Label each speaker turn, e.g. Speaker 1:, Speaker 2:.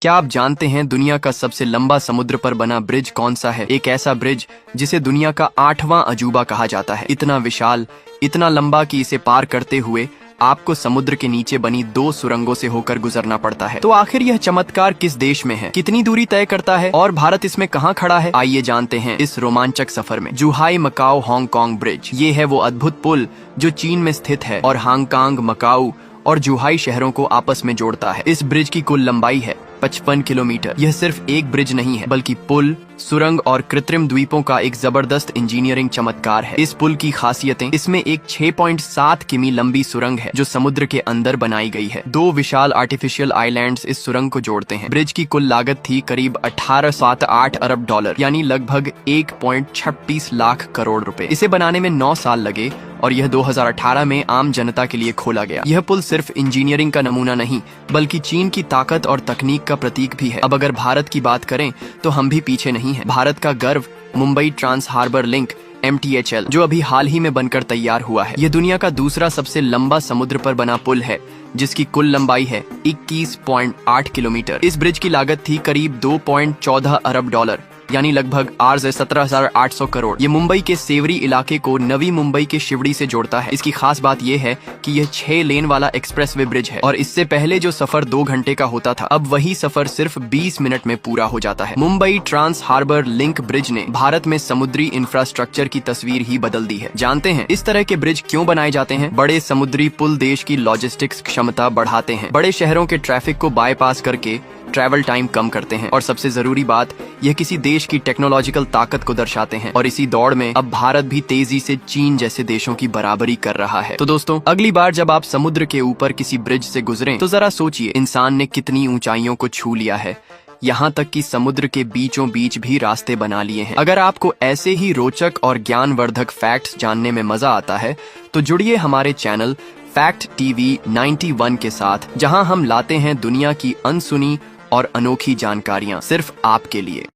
Speaker 1: क्या आप जानते हैं दुनिया का सबसे लंबा समुद्र पर बना ब्रिज कौन सा है? एक ऐसा ब्रिज जिसे दुनिया का 8वां अजूबा कहा जाता है। इतना विशाल, इतना लंबा कि इसे पार करते हुए आपको समुद्र के नीचे बनी 2 सुरंगों से होकर गुजरना पड़ता है। तो आखिर यह चमत्कार किस देश में है, कितनी दूरी तय करता है और भारत इसमें कहाँ खड़ा है? आइए जानते हैं इस रोमांचक सफर में। जुहाई मकाओ हांगकांग ब्रिज, ये है वो अद्भुत पुल जो चीन में स्थित है और हांगकांग, मकाऊ और जुहाई शहरों को आपस में जोड़ता है। इस ब्रिज की कुल लंबाई है 55 किलोमीटर। यह सिर्फ एक ब्रिज नहीं है, बल्कि पुल, सुरंग और कृत्रिम द्वीपों का एक जबरदस्त इंजीनियरिंग चमत्कार है। इस पुल की खासियतें, इसमें एक 6.7 किमी लंबी सुरंग है जो समुद्र के अंदर बनाई गई है। 2 विशाल आर्टिफिशियल आइलैंड्स इस सुरंग को जोड़ते हैं। ब्रिज की कुल लागत थी करीब 18.8 अरब डॉलर, यानी लगभग 1.36 लाख करोड़ रुपए। इसे बनाने में 9 साल लगे और यह 2018 में आम जनता के लिए खोला गया। यह पुल सिर्फ इंजीनियरिंग का नमूना नहीं, बल्कि चीन की ताकत और तकनीक का प्रतीक भी है। अब अगर भारत की बात करें तो हम भी पीछे नहीं हैं। भारत का गर्व Mumbai trans harbour link MTHL, जो अभी हाल ही में बनकर तैयार हुआ है। यह दुनिया का दूसरा सबसे लंबा समुद्र पर बना पुल है, जिसकी कुल लंबाई है 21.8 किलोमीटर। इस ब्रिज की लागत थी करीब 2.14 अरब डॉलर, यानी लगभग 17,800 करोड़। ये मुंबई के सेवरी इलाके को नवी मुंबई के शिवड़ी से जोड़ता है। इसकी खास बात यह है कि यह 6 लेन वाला एक्सप्रेसवे ब्रिज है और इससे पहले जो सफर 2 घंटे का होता था, अब वही सफर सिर्फ 20 मिनट में पूरा हो जाता है। Mumbai trans harbour link bridge ने भारत में समुद्री इंफ्रास्ट्रक्चर की तस्वीर ही बदल दी है। जानते हैं इस तरह के ब्रिज क्यों बनाए जाते हैं? बड़े समुद्री पुल देश की लॉजिस्टिक्स क्षमता बढ़ाते हैं, बड़े शहरों के ट्रैफिक को बाईपास करके ट्रैवल टाइम कम करते हैं और सबसे जरूरी बात, यह किसी देश की टेक्नोलॉजिकल ताकत को दर्शाते हैं। और इसी दौड़ में अब भारत भी तेजी से चीन जैसे देशों की बराबरी कर रहा है। तो दोस्तों, अगली बार जब आप समुद्र के ऊपर किसी ब्रिज से गुजरें तो जरा सोचिए, इंसान ने कितनी ऊंचाइयों को छू लिया है। यहाँ तक कि समुद्र के बीचों बीच भी रास्ते बना लिए हैं। अगर आपको ऐसे ही रोचक और ज्ञानवर्धक फैक्ट्स जानने में मजा आता है तो जुड़िए हमारे चैनल फैक्ट टीवी 91 के साथ, जहां हम लाते हैं दुनिया की अनसुनी और अनोखी जानकारियां सिर्फ आपके लिए।